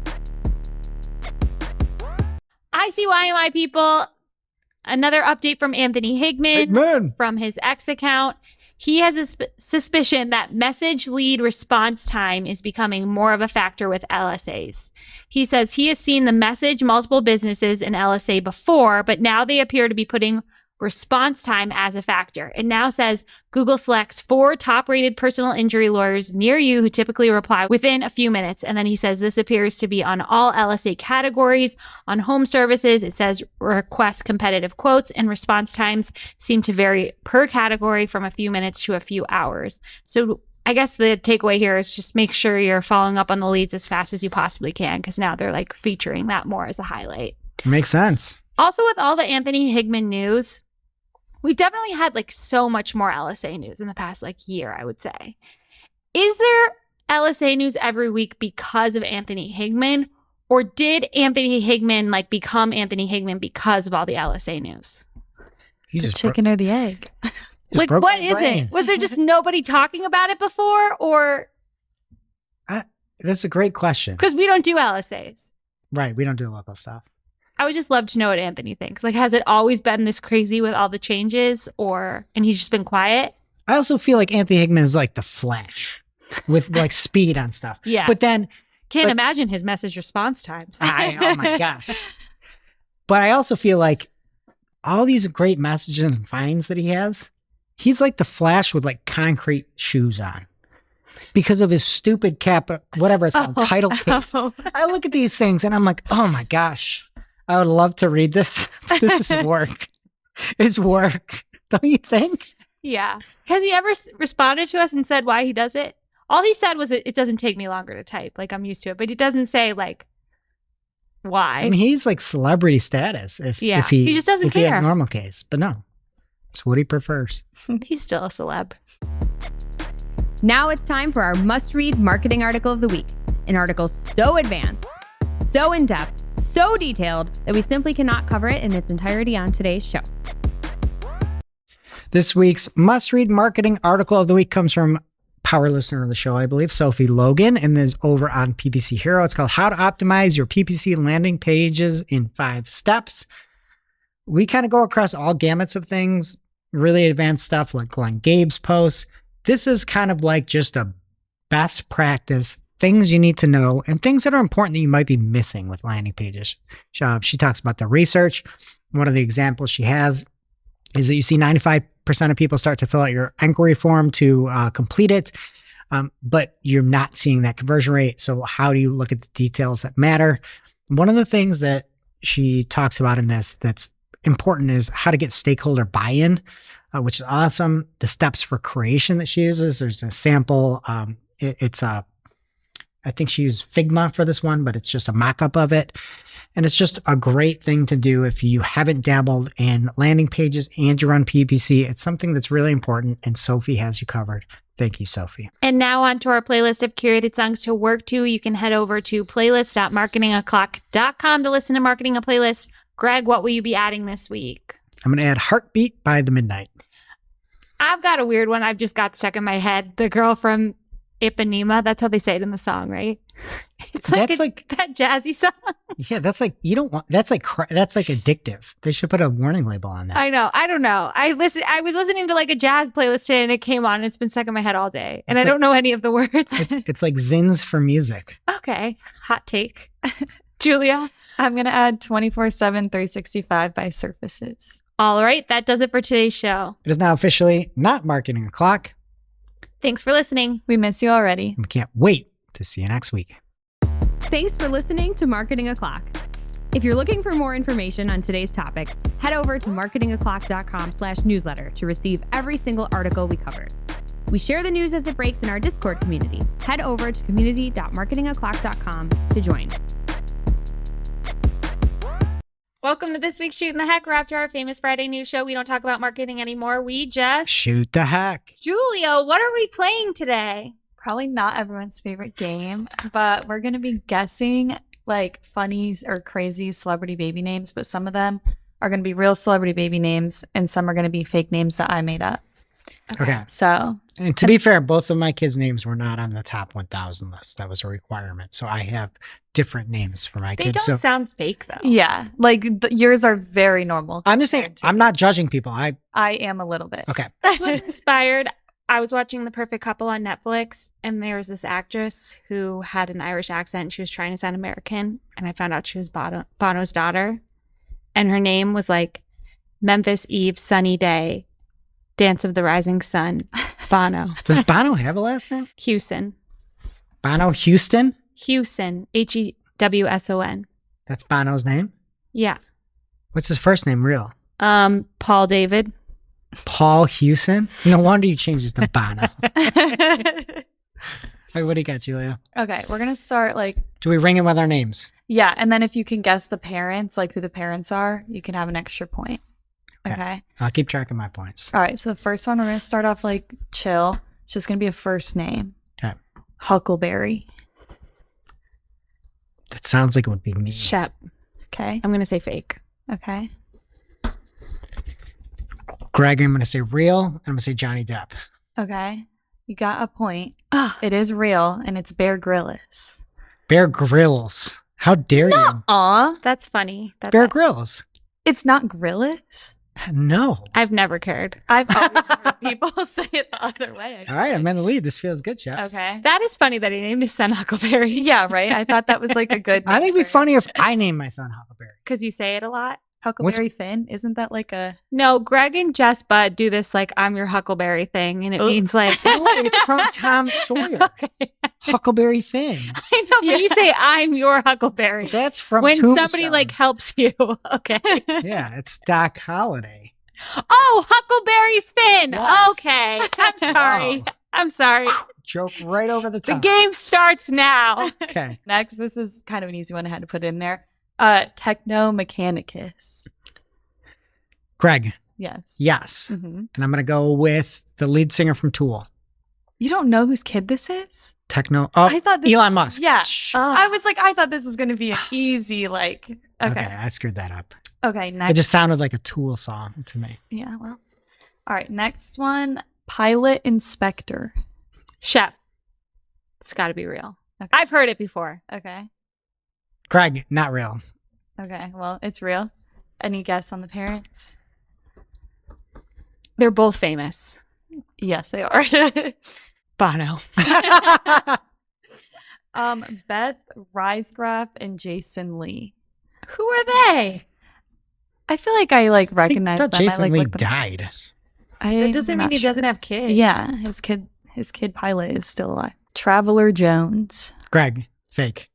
ICYMI people. Another update from Anthony Higman.
Amen.
From his X account. He has a suspicion that message lead response time is becoming more of a factor with LSAs. He says he has seen the message multiple businesses in LSA before, but now they appear to be putting response time as a factor. It now says Google selects 4 top-rated personal injury lawyers near you who typically reply within a few minutes. And then he says this appears to be on all LSA categories. On home services, it says request competitive quotes, and response times seem to vary per category from a few minutes to a few hours. So I guess the takeaway here is just make sure you're following up on the leads as fast as you possibly can, because now they're like featuring that more as a highlight.
Makes sense.
Also, with all the Anthony Higman news, we've definitely had like so much more LSA news in the past like year, I would say. Is there LSA news every week because of Anthony Higman, or did Anthony Higman like become Anthony Higman because of all the LSA news?
You
The
just
chicken or the egg?
Like,
broke
what
my
is
brain.
it? Was there just nobody talking about it before, or
That's a great question.
because we don't do LSAs?
Right, we don't do local stuff.
I would just love to know what Anthony thinks. Like, has it always been this crazy with all the changes, and he's just been quiet?
I also feel like Anthony Higman is like the Flash with like speed on stuff.
Yeah.
But then
Can't
like-
imagine his message response times.
oh my gosh. But I also feel like all these great messages and finds that he has, he's like the Flash with like concrete shoes on because of his stupid cap, whatever it's called, title case.
Oh.
I look at these things and I'm like, oh my gosh, I would love to read this. This is work. It's work. Don't you think?
Yeah. Has he ever responded to us and said why he does it? All he said was it doesn't take me longer to type. Like, I'm used to it. But he doesn't say, like, why.
I mean, he's like celebrity status if
He just doesn't
if he had
care.
normal case. But no, it's what he prefers.
He's still a celeb.
Now it's time for our must-read marketing article of the week. An article so advanced, so in-depth, so detailed that we simply cannot cover it in its entirety on today's show.
This week's must-read marketing article of the week comes from power listener of the show, I believe, Sophie Logan, and is over on PPC Hero. It's called How to Optimize Your PPC Landing Pages in 5 Steps. We kind of go across all gamuts of things, really advanced stuff like Glenn Gabe's posts. This is kind of like just a best practice, things you need to know, and things that are important that you might be missing with landing pages. She talks about the research. One of the examples she has is that you see 95% of people start to fill out your inquiry form to complete it, but you're not seeing that conversion rate. So how do you look at the details that matter? One of the things that she talks about in this that's important is how to get stakeholder buy-in, which is awesome. The steps for creation that she uses. There's a sample. I think she used Figma for this one, but it's just a mock-up of it. And it's just a great thing to do if you haven't dabbled in landing pages and you run PPC. It's something that's really important, and Sophie has you covered. Thank you, Sophie.
And now on to our playlist of curated songs to work to. You can head over to playlist.marketingoclock.com to listen to Marketing a Playlist. Greg, what will you be adding this week?
I'm going to add Heartbeat by The Midnight.
I've got a weird one I've just got stuck in my head. The girl from Ipanema. That's how they say it in the song, right? It's
That's like
that jazzy song.
Yeah, that's like you don't want. That's like addictive. They should put a warning label on that.
I know. I don't know. I was listening to like a jazz playlist today and it came on and it's been stuck in my head all day. And
It's
I don't know any of the words.
It's like Zins for music.
Okay. Hot take. Julia.
I'm going to add 24/7 365 by Surfaces.
All right. That does it for today's show.
It is now officially not Marketing O'Clock.
Thanks for listening.
We miss you already.
And we can't wait to see you next week.
Thanks for listening to Marketing O'Clock. If you're looking for more information on today's topics, head over to marketingoclock.com/newsletter to receive every single article we covered. We share the news as it breaks in our Discord community. Head over to community.marketingoclock.com to join.
Welcome to this week's Shootin the Heck. We're after our famous Friday news show. We don't talk about marketing anymore. We just
Shoot the heck.
Julia, what are we playing today?
Probably not everyone's favorite game, but we're going to be guessing like funny or crazy celebrity baby names, but some of them are going to be real celebrity baby names and some are going to be fake names that I made up.
Okay.
So,
And to be fair, both of my kids' names were not on the top 1,000 list. That was a requirement. So I have different names for my
They
kids.
don't
So
sound fake though.
yeah, like yours are very normal.
I'm just saying, I'm not judging people.
I am a little bit.
Okay.
This was inspired. I was watching The Perfect Couple on Netflix, and there was this actress who had an Irish accent. And she was trying to sound American, and I found out she was Bono's daughter, and her name was like Memphis Eve Sunny Day, Dance of the Rising Sun, Bono.
Does Bono have a last name?
Hewson.
Bono Houston?
Hewson. Hewson.
That's Bono's name?
Yeah.
What's his first name real?
Paul David.
Paul Hewson? No wonder you changed it to Bono. Wait, what do you got, Julia?
Okay, we're going to start like,
Do we ring it with our names?
yeah, and then if you can guess the parents, like who the parents are, you can have an extra point. Okay.
I'll keep track of my points.
All right, so the first one, we're going to start off like chill. It's just going to be a first name.
Okay.
Huckleberry.
That sounds like it would be me.
Shep.
Okay.
I'm going to say fake.
Okay.
Greg, I'm going to say real, and I'm going to say Johnny Depp.
Okay. You got a point.
Ugh.
It is real, and it's Bear Grylls.
Bear Grylls. How dare you?
Aw, that's funny.
Bear Grylls.
It's not Grylls?
No.
I've never cared.
I've always heard people say it the other way.
All right, I'm in the lead. This feels good, Chef.
Okay.
That is funny that he named his son Huckleberry.
Yeah, right? I thought that was like a good
I think it'd be funny if I named my son Huckleberry.
Because you say it a lot.
Huckleberry Finn? Isn't that like a...
No, Greg and Jess Budd do this like I'm your Huckleberry thing, and it means like
Oh, it's from Tom Sawyer.
okay.
Huckleberry Finn.
I know, but you say I'm your Huckleberry
That's from
when
Tombstone.
somebody like helps you. Okay.
Yeah, it's Doc Holliday.
Oh, Huckleberry Finn.
Yes.
Okay. I'm sorry.
Wow.
I'm sorry.
Joke right over the
The
top.
game starts now.
Okay.
Next, this is kind of an easy one. I had to put it in there. Techno Mechanicus.
Greg.
Yes.
Yes.
Hmm.
And I'm going to go with the lead singer from Tool.
You don't know whose kid this is?
Techno. Oh,
I thought this
Elon
was-
Musk.
Yeah.
Shh.
I was like, I thought this was going to be an easy, like...
Okay,
Okay.
I screwed that up.
Okay,
It
next.
just sounded like a Tool song to me.
Yeah, well. All right, next one. Pilot Inspector.
Shep. It's got to be real.
Okay.
I've heard it before.
Okay.
Greg, not real.
Okay, well, it's real. Any guess on the parents?
They're both famous.
Yes, they are.
Bono.
Beth Riesgraf and Jason Lee.
Who are they?
I feel like I like
I
recognize
thought
them.
Jason
I like
Lee
look them-
died.
That doesn't
I'm
mean
not
he
sure.
doesn't have kids.
Yeah, his kid pilot is still alive. Traveler Jones.
Greg, fake.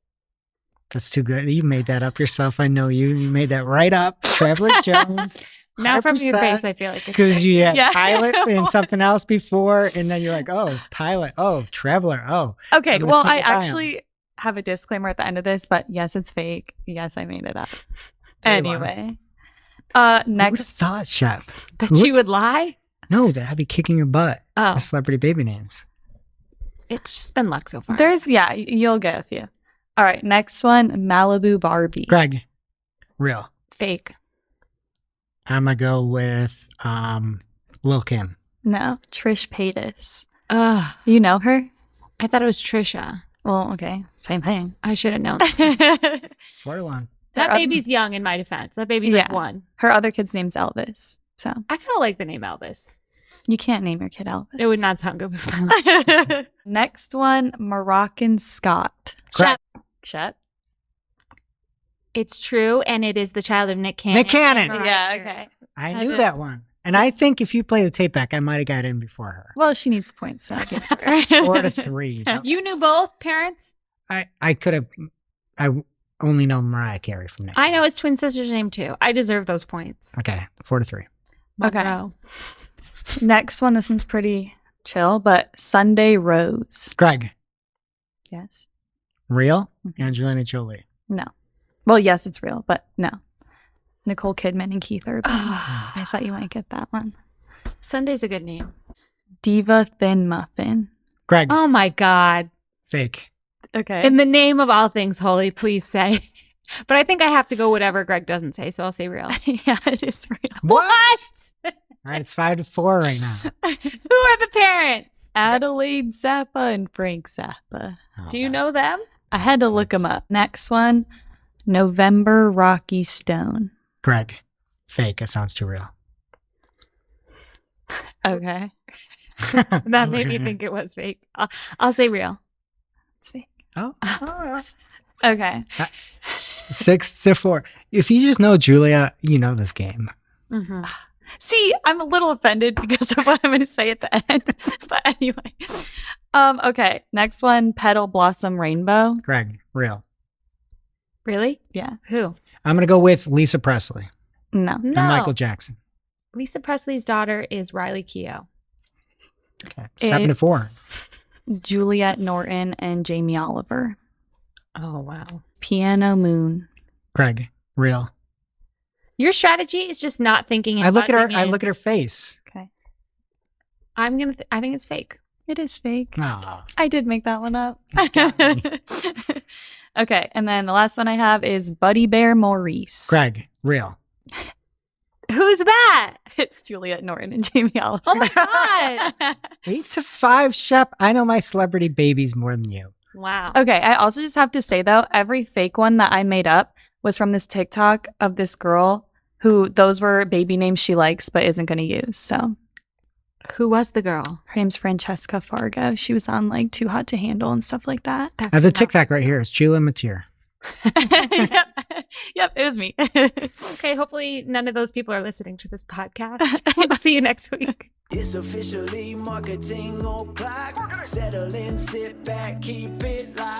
That's too good. You made that up yourself. I know you. You made that right up. Traveler Jones.
Now from your
100%.
face, I feel like it's
Because you had
Yeah.
pilot and something else before, and then you're like, oh, pilot, oh, traveler, oh.
Okay,
I'm gonna
well,
sneak
I
it by him.
actually have a disclaimer at the end of this, but yes, it's fake. Yes, I made it up.
3-1.
Anyway.
Who would've
Next.
thought, Chef?
that you would lie.
No, that I'd be kicking your butt.
Oh,
The celebrity baby names.
it's just been luck so far.
You'll get a few. All right, next one, Malibu Barbie.
Greg, real.
Fake.
I'm gonna go with Lil Kim.
No, Trish Paytas.
Ugh.
You know her?
I thought it was Trisha.
Well, okay, same thing.
I should have known.
4-1.
That
Her oth-
baby's young in my defense. That baby's like
Yeah.
1.
Her other kid's name's Elvis, so
I kind of like the name Elvis.
you can't name your kid Elvis.
It would not sound good with my
Next one, Moroccan Scott.
Greg,
Shut.
It's true, and it is the child of Nick Cannon.
Nick Cannon.
Mariah
Yeah,
Carey.
okay.
I
I
knew
did.
that one. And I think if you play the tape back, I might have got in before her.
Well, she needs points, so I'll give it to her.
4-3.
You knew both parents?
I could have. only know Mariah Carey from Nickelback.
I know his twin sister's name too. I deserve those points.
Okay, 4-3.
Okay.
Monroe.
Next one, this one's pretty chill, but Sunday Rose.
Greg,
Yes.
real? Angelina Jolie.
No. Well, yes, it's real, but no. Nicole Kidman and Keith Urban. I thought you might get that one.
Sunday's a good name.
Diva Thin Muffin.
Greg,
Oh my God.
fake.
Okay.
In the name of all things holy, please say. But I think I have to go whatever Greg doesn't say, so I'll say real.
Yeah, it is real.
What? All right, it's 5-4 right now.
Who are the parents?
Adelaide Zappa and Frank Zappa.
Oh,
Do you know them?
I had to look them up. Next one, November Rocky Stone.
Greg, fake. It sounds too real.
Okay.
That made me think it was fake. I'll say real.
It's fake.
Oh.
Okay.
6-4. If you just know Julia, you know this game.
Mm-hmm.
See, I'm a little offended because of what I'm going to say at the end. But anyway. Okay. Next one, Petal Blossom Rainbow.
Greg, real.
Really?
Yeah.
Who?
I'm going to go with Lisa Presley
No.
No.
and Michael Jackson.
Lisa Presley's daughter is Riley Keough.
Okay. 7-4.
It's Juliet Norton and Jamie Oliver.
Oh, wow.
Piano Moon.
Greg, real.
Your strategy is just not thinking. And
I look at her.
buzzing
I
in.
look at her face.
Okay.
I think it's fake.
It is fake.
No.
I did make that one up.
Got me.
Okay. And then the last one I have is Buddy Bear Maurice.
Greg, real.
Who's that?
It's Juliet Norton and Jamie Oliver.
Oh my God.
8-5, Shep. I know my celebrity babies more than you.
Wow.
Okay, I also just have to say though, every fake one that I made up was from this TikTok of this girl who those were baby names she likes but isn't going to use. So
Who was the girl?
her name's Francesca Fargo. She was on like Too Hot to Handle and stuff like that.
I have the TikTok right here. It's Julia Mateer.
Yep, it was me.
Okay, hopefully none of those people are listening to this podcast. We'll see you next week.
It's officially marketing o'clock. Settle in, sit back, keep it locked.